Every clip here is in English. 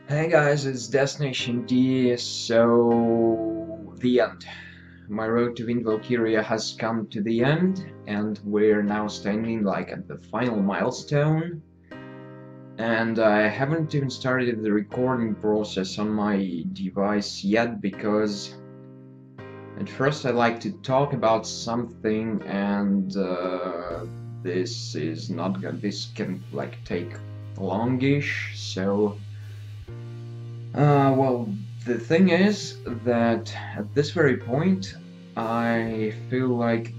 Hey guys, it's Destination D. So, the end. My road to Wind Valkyrja has come to the end, and we're now standing like at the final milestone. And I haven't even started the recording process on my device yet because at first I like to talk about something, and this can like take longish. So. Well, the thing is that at this very point, I feel like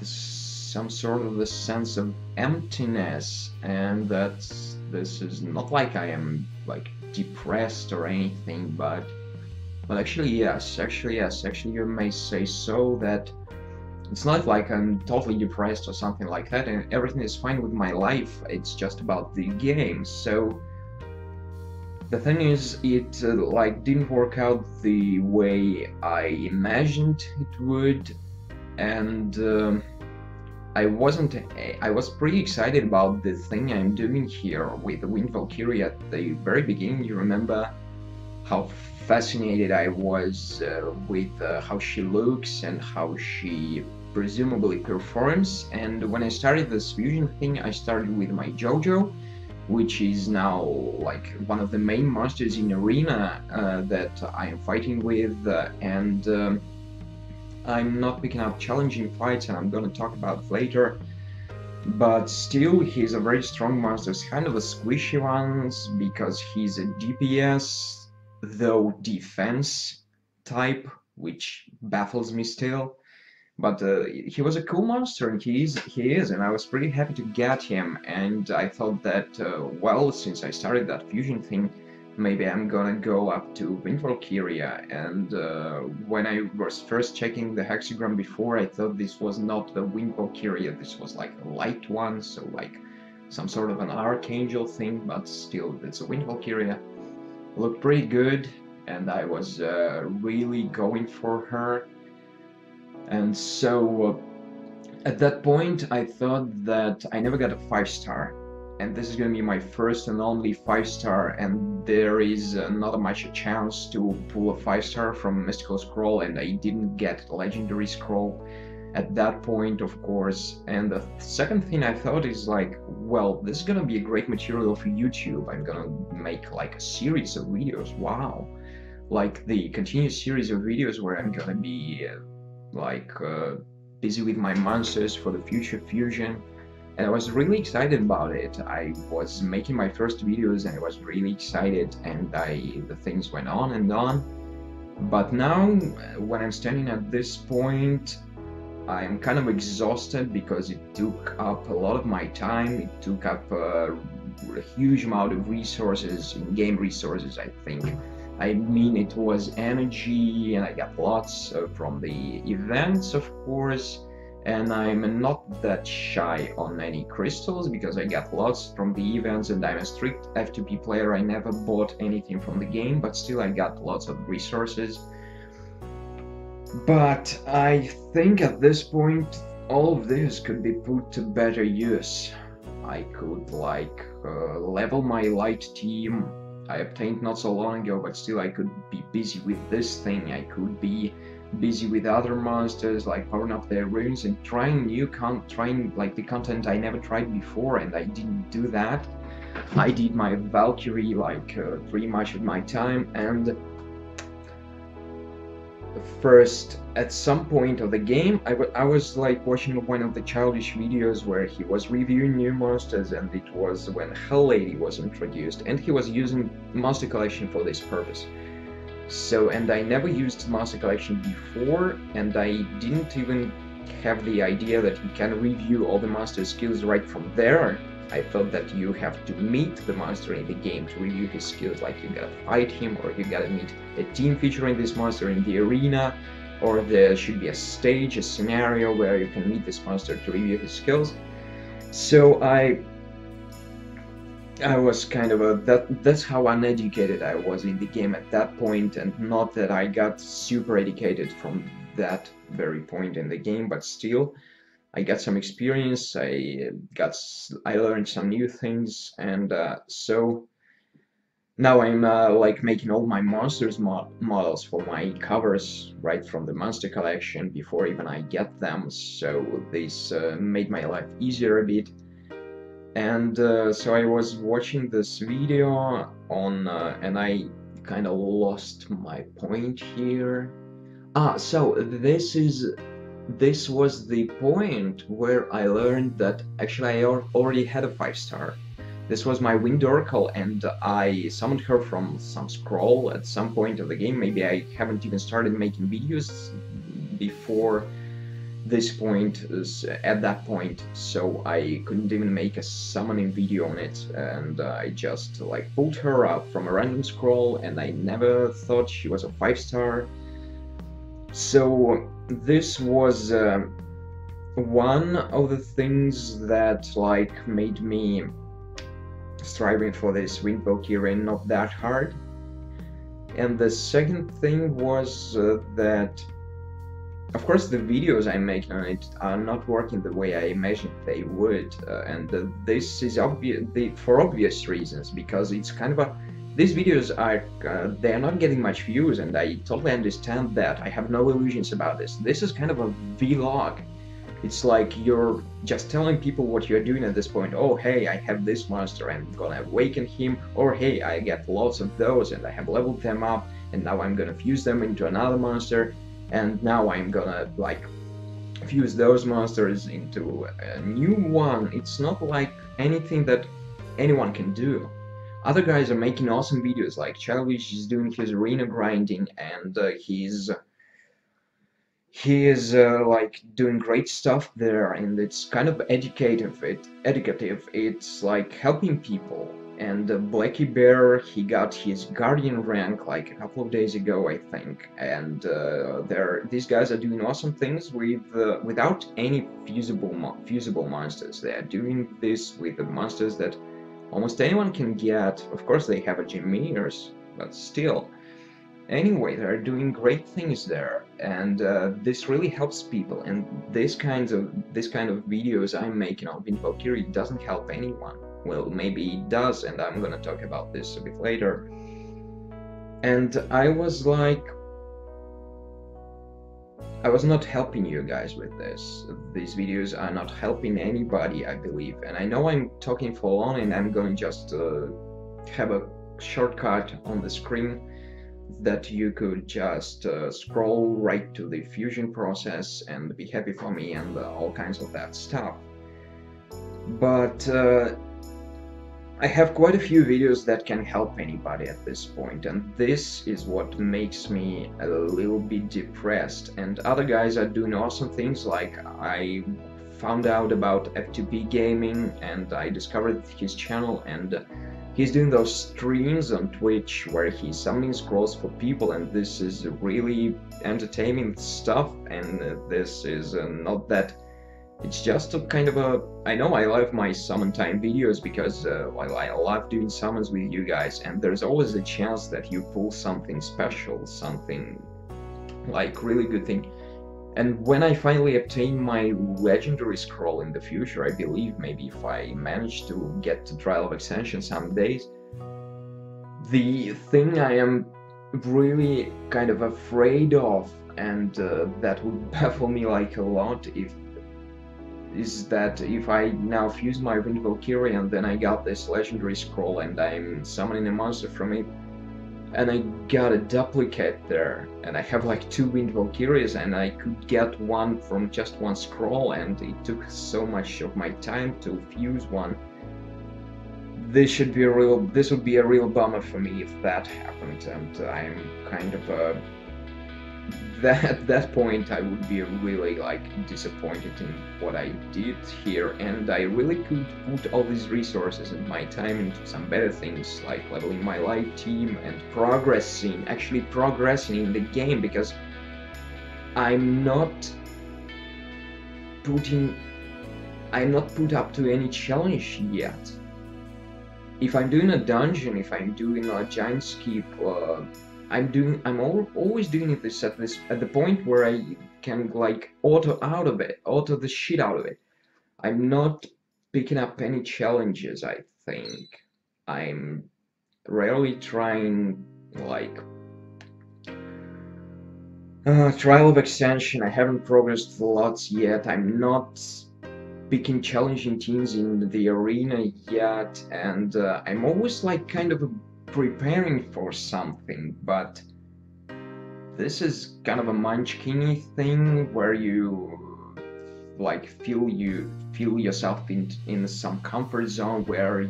some sort of a sense of emptiness, and this is not like I am like depressed or anything, but actually you may say so that it's not like I'm totally depressed or something like that, and everything is fine with my life. It's just about the game. So the thing is, it like didn't work out the way I imagined it would, and I wasn't. I was pretty excited about the thing I'm doing here with the Wind Valkyrja at the very beginning. You remember how fascinated I was with how she looks and how she presumably performs. And when I started this fusion thing, I started with my JoJo, which is now like one of the main monsters in arena that I am fighting with, and I'm not picking up challenging fights, and I'm gonna talk about it later. But still, he's a very strong monster. It's kind of a squishy one because he's a DPS, though defense type, which baffles me still. But he was a cool monster, and he is, and I was pretty happy to get him. And I thought that, well, since I started that fusion thing, maybe I'm gonna go up to Wind Valkyrja. And when I was first checking the hexagram before, I thought this was not the Wind Valkyrja. This was like a light one, so like some sort of an archangel thing. But still, it's a Wind Valkyrja. Looked pretty good, and I was really going for her. And so at that point, I thought that I never got a 5-star, and this is going to be my first and only 5-star, and there is not much a chance to pull a 5-star from Mystical Scroll, and I didn't get Legendary Scroll at that point, of course. And the second thing I thought is like, well, this is going to be a great material for YouTube. I'm going to make like a series of videos. Wow. Like the continuous series of videos where I'm going to be like busy with my monsters for the future fusion, and I was really excited about it. I was making my first videos and I was really excited, and the things went on and on. But now when I'm standing at this point, I'm kind of exhausted because it took up a lot of my time. It took up a huge amount of resources, in-game resources, I think. I mean, it was energy, and I got lots from the events, of course. And I'm not that shy on any crystals because I got lots from the events, and I'm a strict F2P player. I never bought anything from the game, but still I got lots of resources. But I think at this point, all of this could be put to better use. I could like level my light team. I obtained not so long ago, but still I could be busy with this thing. I could be busy with other monsters, like powering up their runes and trying like the content I never tried before, and I didn't do that. I did my Valkyrie like pretty much of my time, and first at some point of the game I was like watching one of the childish videos where he was reviewing new monsters, and it was when Hell Lady was introduced, and he was using Monster Collection for this purpose. So, and I never used Monster Collection before, and I didn't even have the idea that you can review all the monster skills right from there. I thought that you have to meet the monster in the game to review his skills, like you gotta fight him, or you gotta meet a team featuring this monster in the arena, or there should be a stage, a scenario where you can meet this monster to review his skills. So I was kind of that's how uneducated I was in the game at that point, and not that I got super educated from that very point in the game, but still I got some experience. I learned some new things, and so Now I'm like making all my monsters models for my covers right from the monster collection before even I get them, so this made my life easier a bit. And so I was watching this video on and I kind of lost my point here. So this was the point where I learned that actually I already had a 5-star. This was my Wind Oracle, and I summoned her from some scroll at some point of the game. Maybe I haven't even started making videos before this point, at that point, so I couldn't even make a summoning video on it, and I just like pulled her up from a random scroll, and I never thought she was a 5-star. So this was one of the things that like made me striving for this Wind Valkyrja not that hard. And the second thing was that, of course, the videos I make on it are not working the way I imagined they would, and this is for obvious reasons, because it's kind of a these videos are they are not getting much views, and I totally understand that. I have no illusions about this. This is kind of a vlog. It's like you're just telling people what you're doing at this point. Oh, hey, I have this monster, I'm gonna awaken him. Or hey, I get lots of those and I have leveled them up, and now I'm gonna fuse them into another monster, and now I'm gonna like fuse those monsters into a new one. It's not like anything that anyone can do. Other guys are making awesome videos, like Childish is doing his arena grinding, and he is like doing great stuff there, and it's kind of educative. It's like helping people. And Blacky Bear, he got his Guardian rank like a couple of days ago, I think. And these guys are doing awesome things without any fusible monsters. They are doing this with the monsters that almost anyone can get. Of course, they have a Gymmears, but still. Anyway, they're doing great things there, and this really helps people. And this kind of videos I'm making on Wind Valkyrja doesn't help anyone. Well, maybe it does, and I'm gonna talk about this a bit later. And I was like, I was not helping you guys with this. These videos are not helping anybody, I believe. And I know I'm talking for long, and I'm going to just have a shortcut on the screen that you could just scroll right to the fusion process and be happy for me and all kinds of that stuff. But I have quite a few videos that can help anybody at this point, and this is what makes me a little bit depressed. And other guys are doing awesome things, like I found out about F2P Gaming and I discovered his channel, and he's doing those streams on Twitch where he's summoning scrolls for people, and this is really entertaining stuff. And this is not that. It's just a kind of a. I know I love my summon time videos because well, I love doing summons with you guys, and there's always a chance that you pull something special, something like really good thing. And when I finally obtain my legendary scroll in the future, I believe, maybe if I manage to get to Trial of Ascension some days, the thing I am really kind of afraid of, and that would baffle me like a lot, is that if I now fuse my Wind Valkyrja and then I got this legendary scroll and I'm summoning a monster from it, and I got a duplicate there, and I have like 2 Wind Valkyrjas, and I could get one from just one scroll, and it took so much of my time to fuse one. This would be a real bummer for me if that happened, and I'm kind of at that point I would be really like disappointed in what I did here, and I really could put all these resources and my time into some better things, like leveling my live team and actually progressing in the game, because I'm not put up to any challenge yet. If I'm doing a dungeon, if I'm doing a giant skip, I'm always doing this at the point where I can like auto the shit out of it. I'm not picking up any challenges, I think. I'm rarely trying like trial of extension. I haven't progressed lots yet. I'm not picking challenging teams in the arena yet, and I'm always like kind of preparing for something, but this is kind of a munchkiny thing where you like feel yourself in some comfort zone where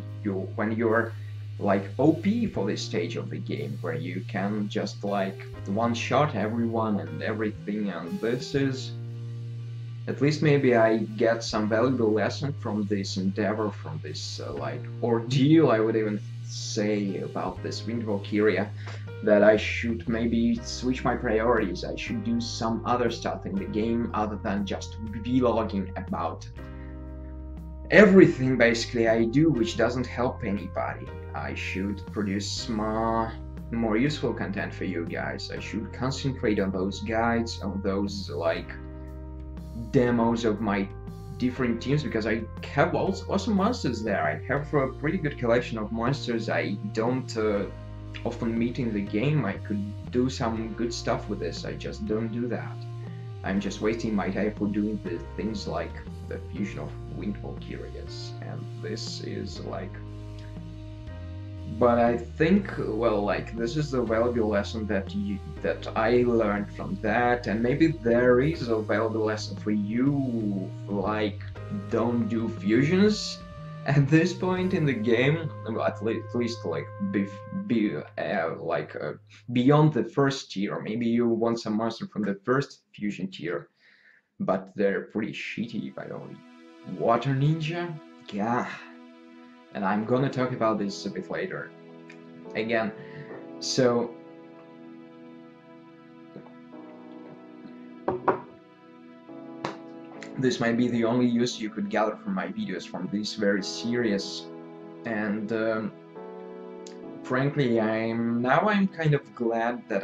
when you're like OP for this stage of the game, where you can just like one shot everyone and everything. And this is, at least maybe I get some valuable lesson from this endeavor, from this like ordeal, I would even say, about this Wind Valkyrja, that I should maybe switch my priorities. I should do some other stuff in the game other than just vlogging about everything basically I do, which doesn't help anybody. I should produce more useful content for you guys. I should concentrate on those guides, on those like demos of my different teams, because I have also monsters there. I have a pretty good collection of monsters I don't often meet in the game. I could do some good stuff with this, I just don't do that. I'm just wasting my time for doing the things like the fusion of Wind Valkyrjas, and this is like... But I think, well, like, this is the valuable lesson that I learned from that, and maybe there is a valuable lesson for you, like, don't do fusions at this point in the game, at least like beyond the first tier. Maybe you want some monster from the first fusion tier, but they're pretty shitty, by the way. Water Ninja? Yeah. And I'm gonna talk about this a bit later. Again, so... this might be the only use you could gather from my videos, from this very serious and frankly, I'm kind of glad that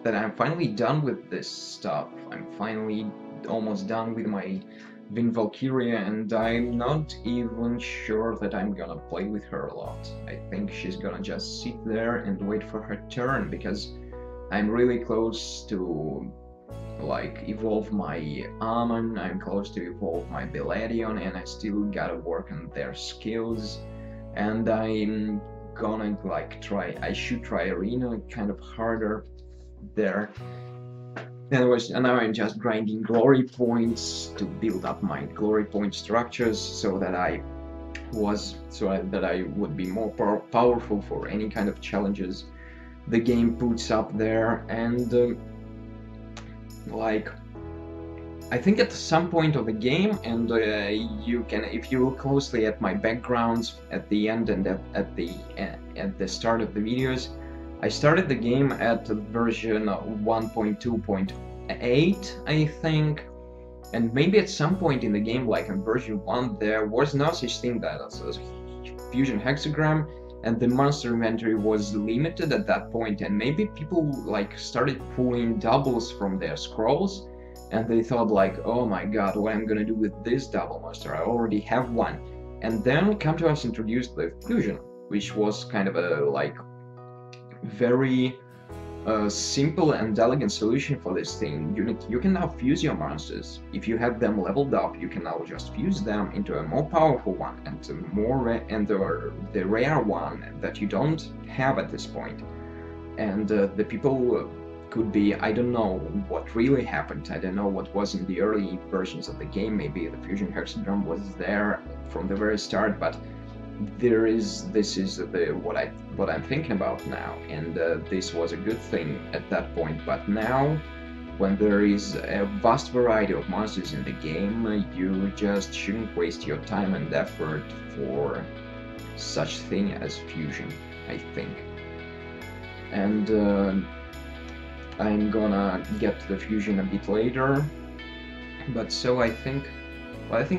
I'm finally done with this stuff. I'm finally almost done with my Wind Valkyrja, and I'm not even sure that I'm gonna play with her a lot. I think she's gonna just sit there and wait for her turn, because I'm really close to like evolve my yaaaawn, I'm close to evolve my Valhalla, and I still gotta work on their skills, and I'm gonna like I should try arena kind of harder there. Anyways, and now I'm just grinding glory points to build up my glory point structures, so that I would be more powerful for any kind of challenges the game puts up there. And like, I think at some point of the game, and you can, if you look closely at my backgrounds at the end and at the start of the videos, I started the game at version 1.2.8, I think, and maybe at some point in the game, like in version 1, there was no such thing as a fusion hexagram, and the monster inventory was limited at that point, and maybe people like started pulling doubles from their scrolls, and they thought like, oh my god, what am I gonna do with this double monster? I already have one. And then Come to Us introduced the fusion, which was kind of a like very simple and elegant solution for this thing. You can now fuse your monsters. If you have them leveled up, you can now just fuse them into a more powerful one, and the rare one that you don't have at this point. And the people could be, I don't know what really happened, I don't know what was in the early versions of the game. Maybe the fusion hexagram was there from the very start, but this is what I'm thinking about now, and this was a good thing at that point. But now, when there is a vast variety of monsters in the game, you just shouldn't waste your time and effort for such thing as fusion, I think. And I'm gonna get to the fusion a bit later, but so I think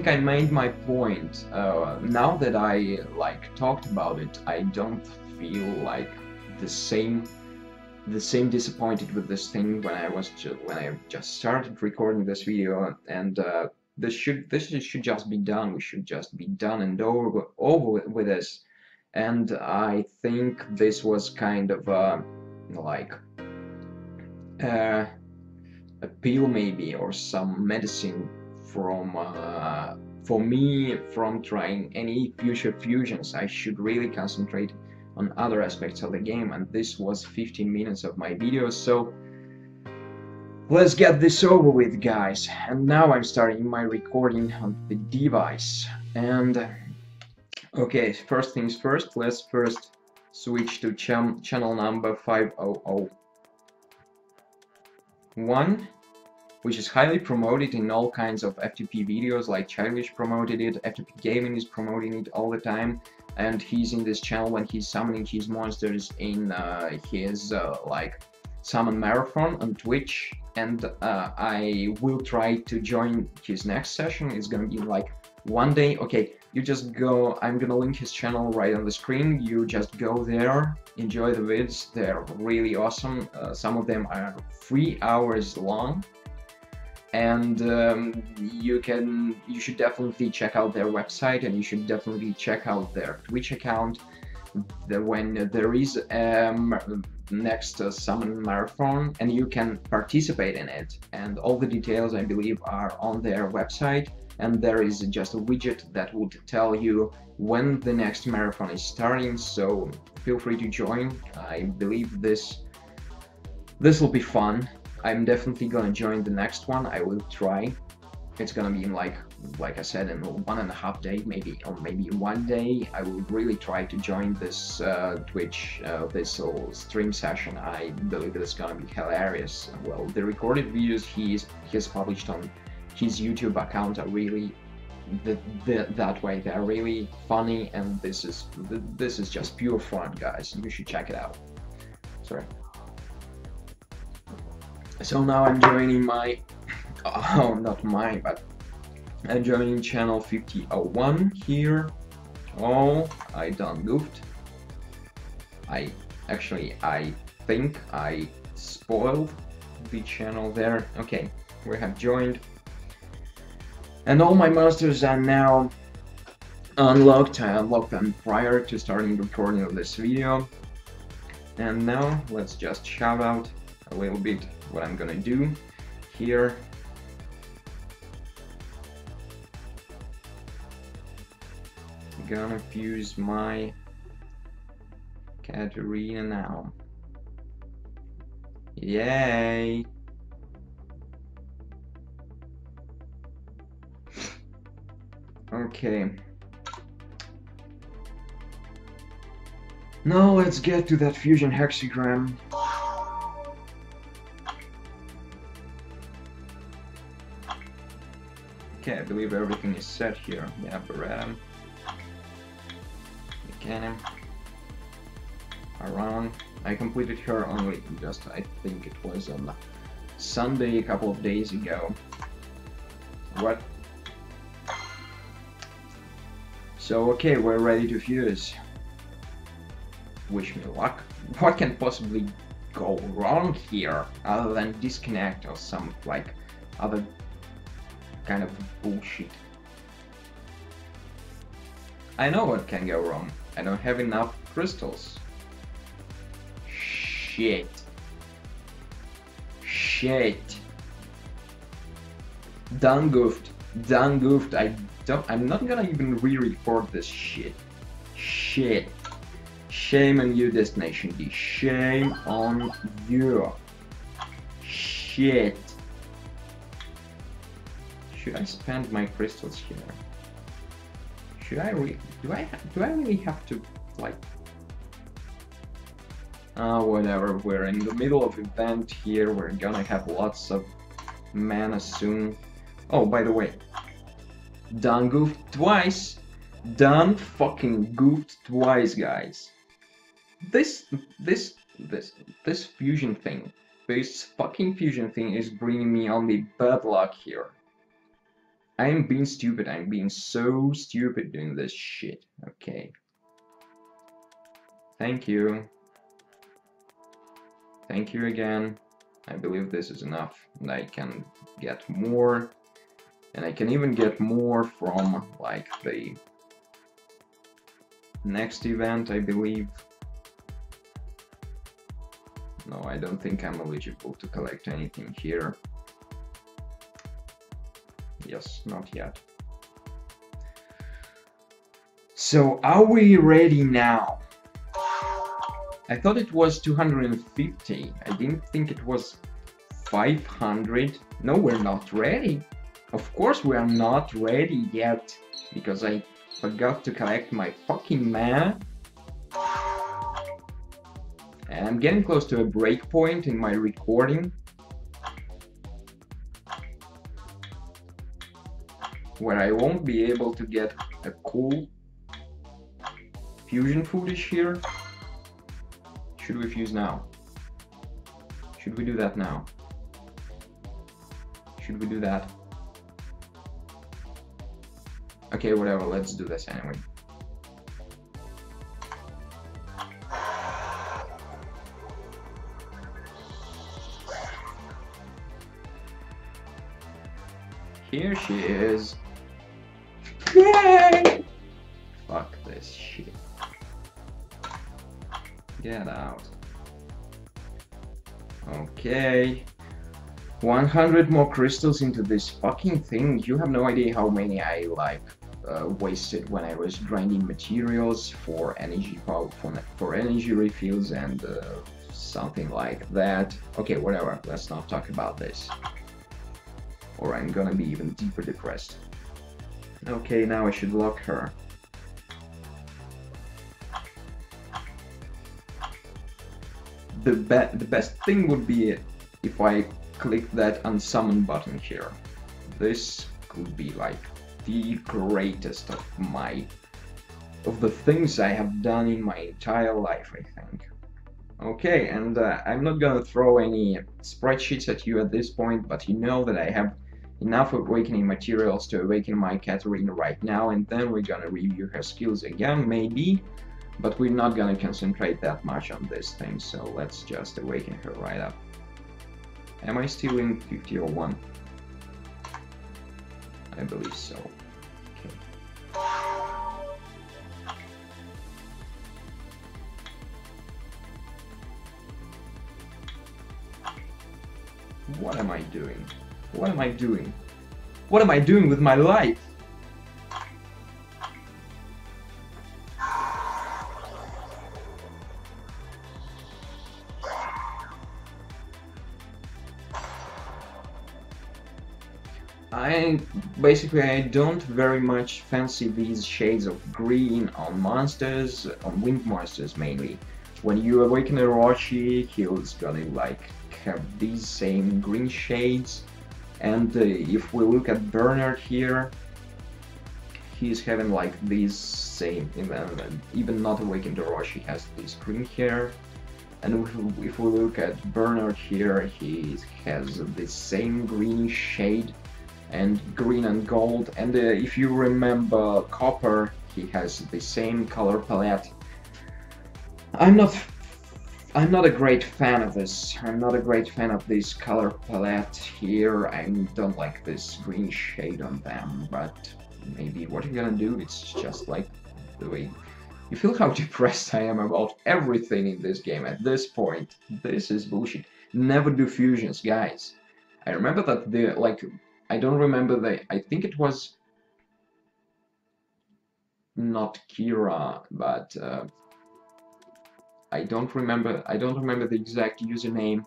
I made my point. Now that I like talked about it, I don't feel like the same disappointed with this thing when I just started recording this video. And this should just be done. We should just be done and over with this. and I think this was kind of like uh, a pill maybe, or some medicine from for me from trying any future fusions. I should really concentrate on other aspects of the game, and this was 15 minutes of my video, so let's get this over with, guys. And now I'm starting my recording on the device. And okay, first things first, let's first switch to channel number 5001, which is highly promoted in all kinds of FTP videos, like Childish promoted it, FTP Gaming is promoting it all the time, and he's in this channel when he's summoning his monsters in his like summon marathon on Twitch, and I will try to join his next session. It's gonna be like one day. Okay, you just go, I'm gonna link his channel right on the screen, you just go there, enjoy the vids, they're really awesome. Some of them are 3 hours long, and you should definitely check out their website, and you should definitely check out their Twitch account. When there is next summon marathon, and you can participate in it, and all the details I believe are on their website, and there is just a widget that would tell you when the next marathon is starting, so feel free to join. I believe this will be fun. I'm definitely gonna join the next one. I will try. It's gonna be in like I said, in 1.5 days, maybe, or maybe 1 day. I will really try to join this Twitch, this little stream session. I believe it's gonna be hilarious. Well, the recorded videos he has published on his YouTube account are really that way. They're really funny, and this is just pure fun, guys. You should check it out. Sorry. So now I'm joining my, oh, not mine, but I'm joining channel 5001 here. Oh, I done goofed. I think I spoiled the channel there. Okay, we have joined. And all my monsters are now unlocked. I unlocked them prior to starting recording of this video. And now let's just shout out a little bit what I'm gonna do here. I'm gonna fuse my Katarina now. Yay! Okay. Now let's get to that fusion hexagram. Okay, I believe everything is set here. Yeah, Beretta, Mechanic, Around. I completed her only just, I think it was on Sunday a couple of days ago. What? So okay, we're ready to fuse. Wish me luck. What can possibly go wrong here other than disconnect or some like other kind of bullshit? I know what can go wrong. I don't have enough crystals. Shit. Shit. Done goofed. Done goofed. I'm not gonna even re-record this shit. Shit. Shame on you, Destination D. Shame on you. Shit. Should I spend my crystals here? Should I do I really have to, like... whatever, we're in the middle of event here, we're gonna have lots of mana soon. Oh, by the way, done goofed twice. Done fucking goofed twice, guys. This fusion thing, this fucking fusion thing is bringing me only bad luck here. I'm being stupid, I'm being so stupid doing this shit. Okay. Thank you. Thank you again. I believe this is enough, and I can get more. And I can even get more from, like, next event, I believe. No, I don't think I'm eligible to collect anything here. Yes, not yet. So, are we ready now? I thought it was 250. I didn't think it was 500. No, we're not ready. Of course we are not ready yet, because I forgot to collect my fucking mana. And I'm getting close to a break point in my recording, where I won't be able to get a cool fusion footage here. Should we fuse now? Should we do that now? Should we do that? Okay, whatever, let's do this anyway. Here she is. Yay! Fuck this shit. Get out. Okay. 100 more crystals into this fucking thing. You have no idea how many I wasted when I was grinding materials for energy power, for energy refills and something like that. Okay, whatever. Let's not talk about this, or I'm gonna be even deeper depressed. Okay, now I should lock her. The best thing would be if I click that unsummon button here. This could be like the greatest of the things I have done in my entire life, I think. Okay, and I'm not gonna throw any spreadsheets at you at this point, but you know that I have enough awakening materials to awaken my Katarina right now, and then we're gonna review her skills again, maybe, but we're not gonna concentrate that much on this thing, so let's just awaken her right up. Am I still in 5001? I believe so. Okay. What am I doing? What am I doing? What am I doing with my life? I don't very much fancy these shades of green on monsters, on wind monsters mainly. When you awaken Orochi, he's gonna like have these same green shades, and if we look at Bernard here, he's having like these same, even not awakened Orochi has this green hair, and if we look at Bernard here, he has the same green shade, and green and gold, and if you remember Copper, he has the same color palette. I'm not a great fan of this. I'm not a great fan of this color palette here. I don't like this green shade on them, but maybe what you're gonna do, it's just like the way. You feel how depressed I am about everything in this game at this point. This is bullshit. Never do fusions, guys. I remember that I don't remember I think it was not Kira, but I don't remember the exact username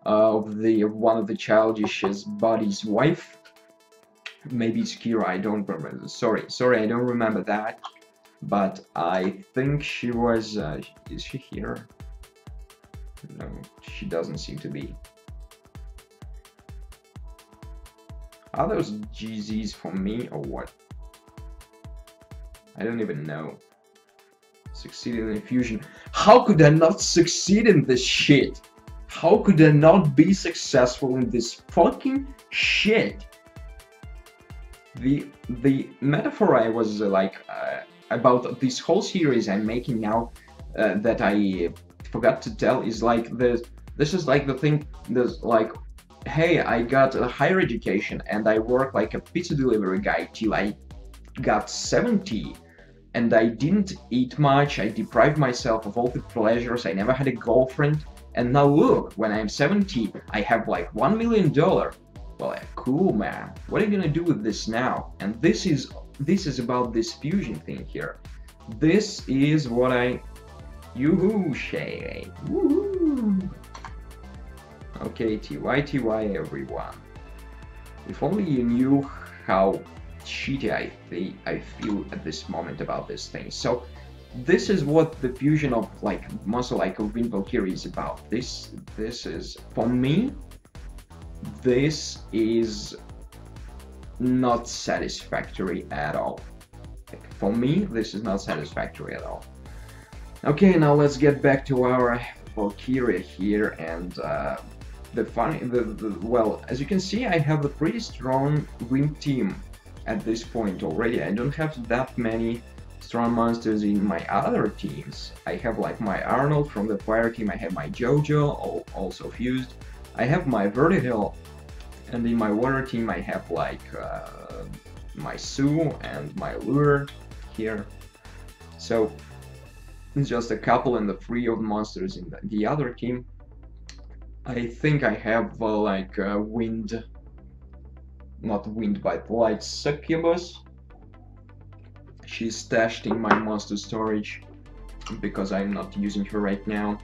of one of the childish buddy's wife. Maybe it's Kira, I don't remember. Sorry, I don't remember that. But I think she was. Is she here? No, she doesn't seem to be. Are those GZs for me or what? I don't even know. Succeeded in fusion. How could I not succeed in this shit? How could I not be successful in this fucking shit? The metaphor I was about this whole series I'm making now that I forgot to tell is like this. This is like the thing. There's like, hey, I got a higher education and I worked like a pizza delivery guy till I got 70, and I didn't eat much, I deprived myself of all the pleasures, I never had a girlfriend, and now look, when I'm 70, I have like $1 million. Well, cool, man. What are you gonna do with this now? And this is about this fusion thing here. This is what I... Yoo-hoo, Shay. Woohoo! Okay, TY everyone. If only you knew how shitty I feel at this moment about this thing. So this is what the fusion of like monster like a Wind Valkyrja is about. This is, for me, this is not satisfactory at all. Like, for me, this is not satisfactory at all. Okay, now let's get back to our Valkyrja here, and well, as you can see, I have a pretty strong Wind team at this point already. I don't have that many strong monsters in my other teams. I have like my Arnold from the fire team, I have my Jojo, also fused, I have my Vertical, and in my water team I have like my Sue and my Lure here. So just a couple and the 3 of monsters in the other team. I think I have like Wind, not Wind, but Light Succubus. She's stashed in my monster storage because I'm not using her right now.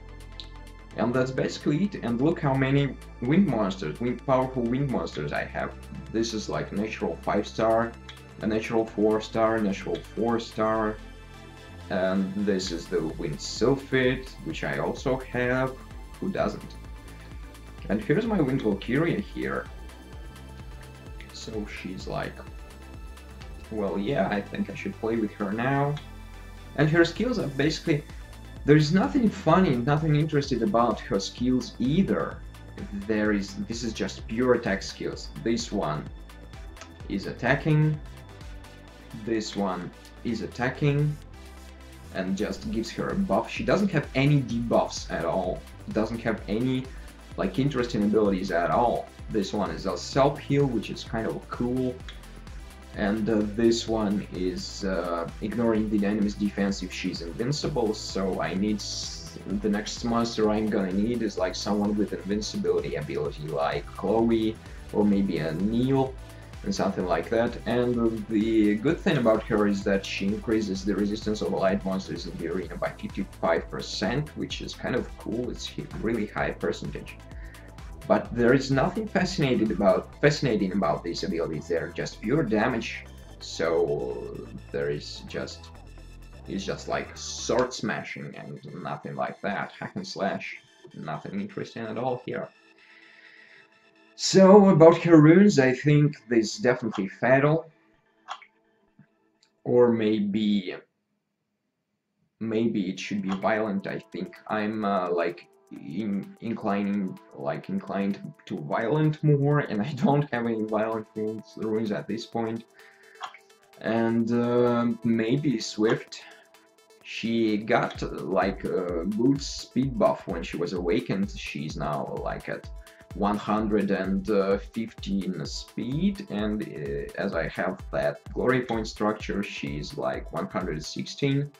And that's basically it. And look how many wind monsters, powerful wind monsters I have. This is like natural 5-star, a natural 4-star, natural 4-star. And this is the Wind Sulfate, which I also have. Who doesn't? And here's my Wind Valkyrja here. So she's like, well, yeah, I think I should play with her now. And her skills are basically, there's nothing funny, nothing interesting about her skills either. This is just pure attack skills. This one is attacking, this one is attacking, and just gives her a buff. She doesn't have any debuffs at all, doesn't have any like interesting abilities at all. This one is a self-heal, which is kind of cool. And this one is ignoring the enemy's defense if she's invincible, so I need... the next monster I'm gonna need is like someone with invincibility ability, like Chloe, or maybe a Neil, and something like that. And the good thing about her is that she increases the resistance of light monsters in the arena by 55%, which is kind of cool. It's a really high percentage. But there is nothing fascinating about these abilities. They're just pure damage. So there is just, it's just like sword smashing and nothing like that. Hack and slash, nothing interesting at all here. So about her runes, I think this is definitely fatal, or maybe it should be violent. I think I'm like inclined to violent more, and I don't have any violent runes at this point. And maybe Swift. She got like a good speed buff when she was awakened. She's now like at 115 speed, and as I have that glory point structure, she's like 116.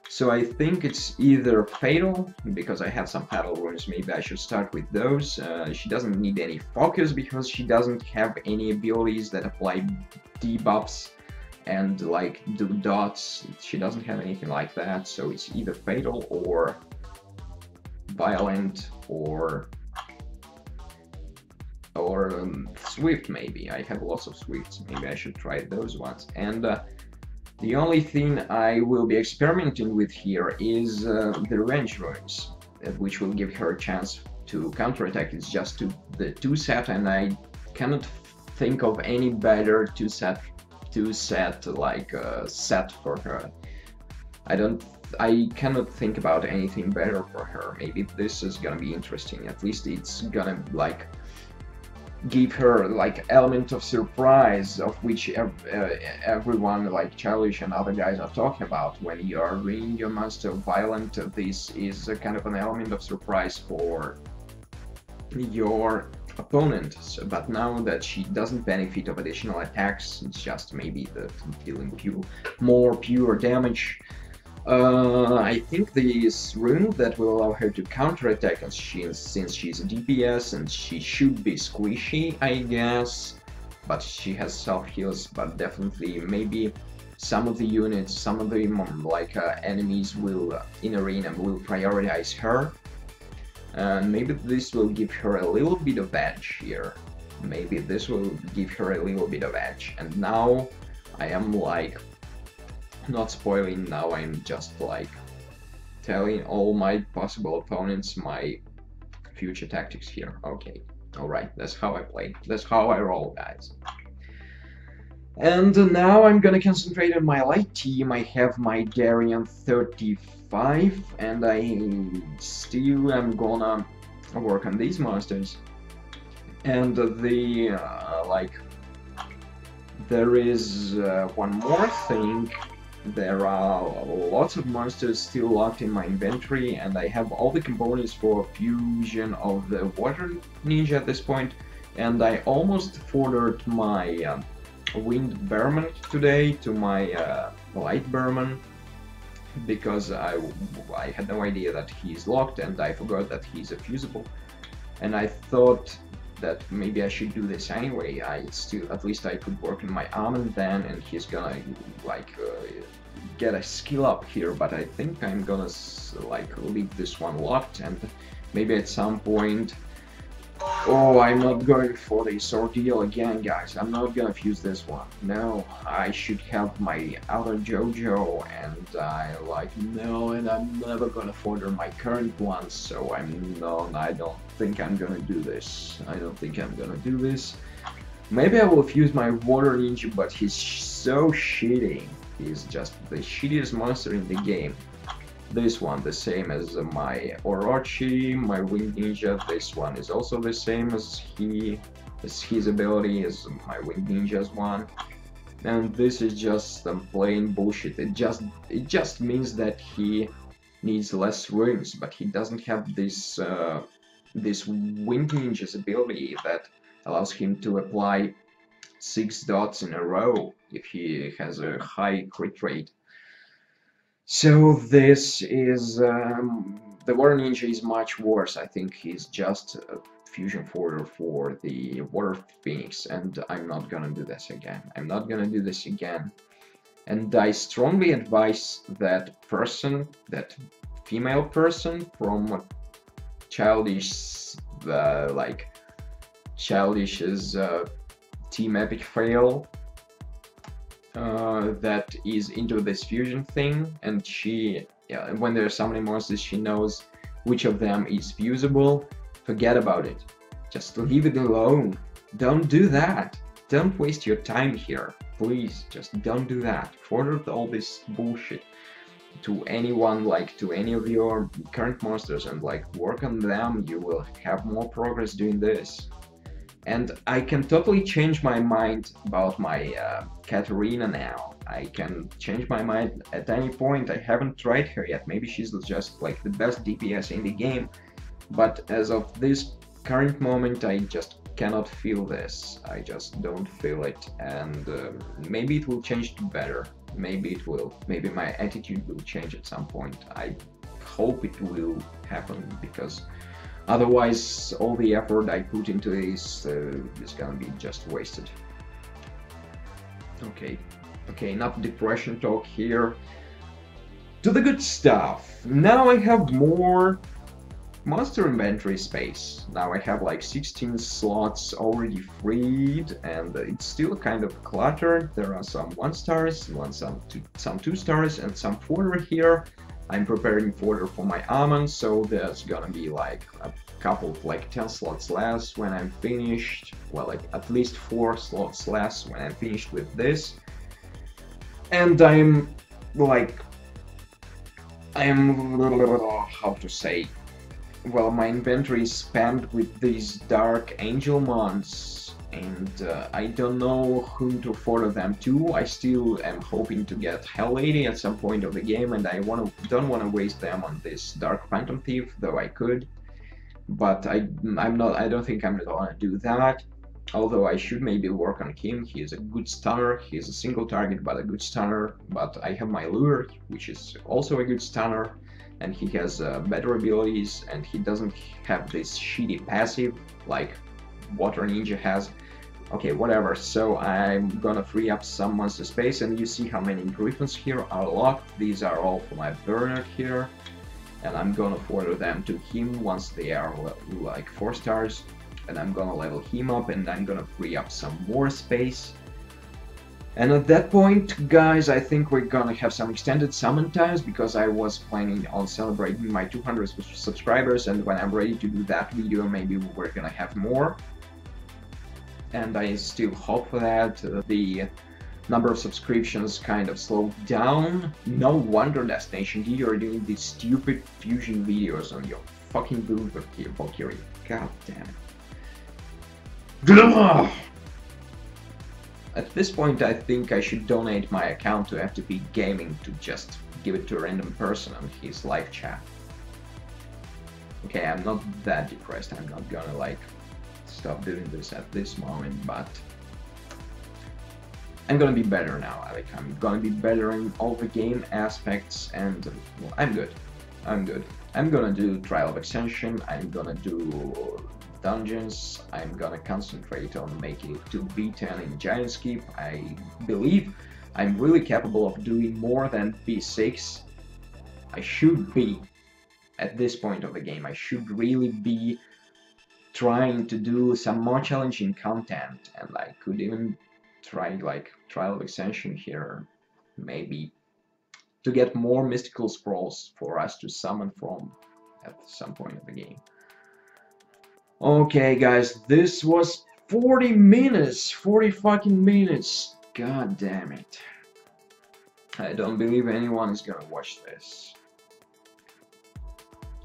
So I think it's either fatal, because I have some fatal runes, maybe I should start with those. She doesn't need any focus because she doesn't have any abilities that apply debuffs and like do dots. She doesn't have anything like that, so it's either fatal or violent or Swift maybe. I have lots of Swifts, maybe I should try those ones. And the only thing I will be experimenting with here is the revenge runes, which will give her a chance to counterattack. It's just the 2-set, and I cannot think of any better 2-set like set for her. I cannot think about anything better for her. Maybe this is gonna be interesting. At least it's gonna like give her like element of surprise, of which everyone like Childish and other guys are talking about. When you are bringing your monster violent, this is a kind of an element of surprise for your opponent. So, but now that she doesn't benefit of additional attacks, it's just maybe the dealing more pure damage. I think this rune that will allow her to counterattack us since she's a DPS and she should be squishy, I guess. But she has self-heals, but definitely maybe some of the units, some of the enemies will in arena will prioritize her. And maybe this will give her a little bit of edge here. Maybe this will give her a little bit of edge. And now I am like not spoiling, now I'm just like telling all my possible opponents my future tactics here. Okay, alright, that's how I play. That's how I roll, guys. And now I'm gonna concentrate on my light team. I have my Darien 35 and I still am gonna work on these monsters. And there is one more thing. There are lots of monsters still locked in my inventory, and I have all the components for fusion of the water ninja at this point, and I almost forwarded my Wind Valkyrja today to my light Valkyrja because I had no idea that he's locked and I forgot that he's a fusible, and I thought that maybe I should do this anyway. At least I could work in my yaaaawn then, and he's gonna get a skill up here, but I think I'm gonna leave this one locked, and maybe at some point. Oh, I'm not going for this ordeal again, guys. I'm not gonna fuse this one. No, I should have my other JoJo, and and I'm never gonna further my current one, so I don't think I'm gonna do this. I don't think I'm gonna do this. Maybe I will fuse my water ninja, but he's so shitty. He's just the shittiest monster in the game. This one the same as my Orochi, my Wind Ninja. This one is also the same as his ability as my Wind Ninja's one. And this is just some plain bullshit. It just means that he needs less runes, but he doesn't have this this Wind Ninja's ability that allows him to apply 6 dots in a row if he has a high crit rate. So this is the Water Ninja is much worse. I think he's just a fusion forwarder for the Water Phoenix, and I'm not gonna do this again. I'm not gonna do this again. And I strongly advise that person, that female person from Childish, Childish's Team Epic Fail, that is into this fusion thing, and when there are so many monsters, she knows which of them is fusible. Forget about it. Just leave it alone. Don't do that. Don't waste your time here. Please, just don't do that. Forward all this bullshit to anyone, to any of your current monsters, and work on them. You will have more progress doing this. And I can totally change my mind about my Katarina now. I can change my mind at any point. I haven't tried her yet. Maybe she's just the best DPS in the game. But as of this current moment, I just cannot feel this. I just don't feel it. And maybe it will change to better. Maybe it will. Maybe my attitude will change at some point. I hope it will happen, because otherwise, all the effort I put into this is gonna be just wasted. Okay, enough depression talk here. To the good stuff. Now I have more monster inventory space. Now I have 16 slots already freed, and it's still kind of cluttered. There are some 1 stars, some 2 stars, and some fodder here. I'm preparing fodder for my yaaaawn, so there's gonna be a couple of 10 slots less when I'm finished. Well, at least 4 slots less when I'm finished with this. And I'm how to say, well, my inventory is spammed with these dark angel mons, and I don't know whom to fodder them to. I still am hoping to get Hell Lady at some point of the game, and I don't want to waste them on this Dark Phantom Thief, though I could. but I don't think I'm gonna do that. Although I should maybe work on him. He is a good stunner. He is a single target, but a good stunner. But I have my lure, which is also a good stunner, and he has better abilities, and he doesn't have this shitty passive like Water Ninja has. Okay, whatever. So I'm gonna free up some monster space, and you see how many griffins here are locked. These are all for my burner here, and I'm gonna forward them to him once they are like 4 stars. And I'm gonna level him up, and I'm gonna free up some more space. And at that point, guys, I think we're gonna have some extended summon times, because I was planning on celebrating my 200 subscribers, and when I'm ready to do that video, maybe we're gonna have more. And I still hope for that. The number of subscriptions kind of slowed down. No wonder Destination D, you're doing these stupid fusion videos on your fucking Wind Valkyrja. God damn it. At this point, I think I should donate my account to FTP Gaming to just give it to a random person on his live chat. Okay, I'm not that depressed. I'm not gonna like stop doing this at this moment, but I'm gonna be better now. Like, I'm gonna be better in all the game aspects, and well, I'm good. I'm good. I'm gonna do Trial of Ascension. I'm gonna do dungeons. I'm gonna concentrate on making it to B10 in Giant Skip. I believe I'm really capable of doing more than B6. I should be, at this point of the game, I should really be trying to do some more challenging content, and I could even try like Trial of Ascension here, maybe to get more mystical scrolls for us to summon from at some point of the game. Okay, guys, this was 40 minutes, 40 fucking minutes. God damn it. I don't believe anyone is gonna watch this.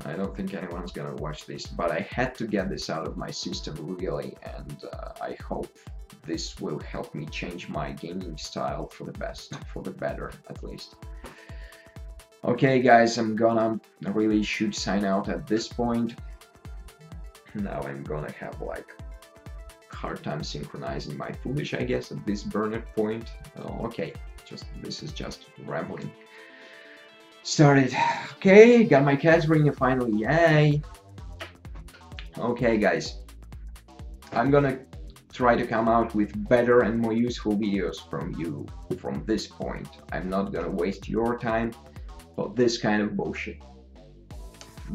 I don't think anyone's gonna watch this, but I had to get this out of my system really, and I hope this will help me change my gaming style for the best, for the better at least. Okay, guys, I'm gonna really should sign out at this point. Now I'm gonna have like hard time synchronizing my footage, I guess, at this burner point. Okay, this is just rambling. Started. Okay, got my cat's ring finally, yay! Okay, guys, I'm gonna try to come out with better and more useful videos from you from this point. I'm not gonna waste your time for this kind of bullshit.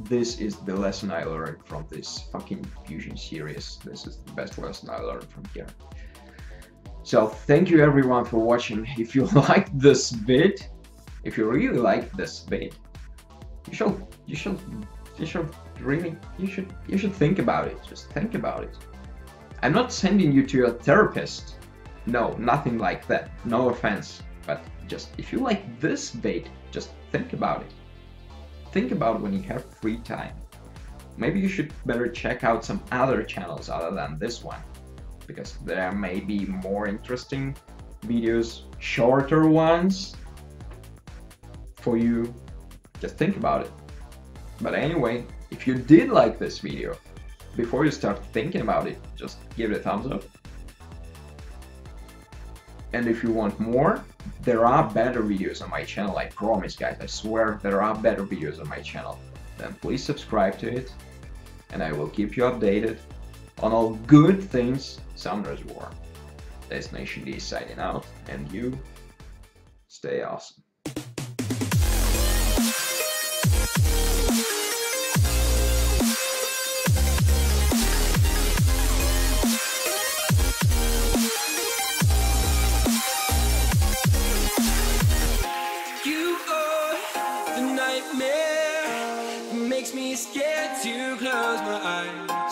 This is the lesson I learned from this fucking fusion series. This is the best lesson I learned from here. So thank you everyone for watching. If you liked this vid, if you really liked this vid, you should think about it. Just think about it. I'm not sending you to a therapist. No, nothing like that. No offense. But just if you like this vid, just think about it. Think about when you have free time. Maybe you should better check out some other channels other than this one, because there may be more interesting videos, shorter ones for you. Just think about it. But anyway, if you did like this video, before you start thinking about it, just give it a thumbs up. And if you want more, there are better videos on my channel, I promise, guys. I swear there are better videos on my channel. Then please subscribe to it, and I will keep you updated on all good things Summoner's War. Destination D signing out, and you stay awesome. Makes me scared to close my eyes.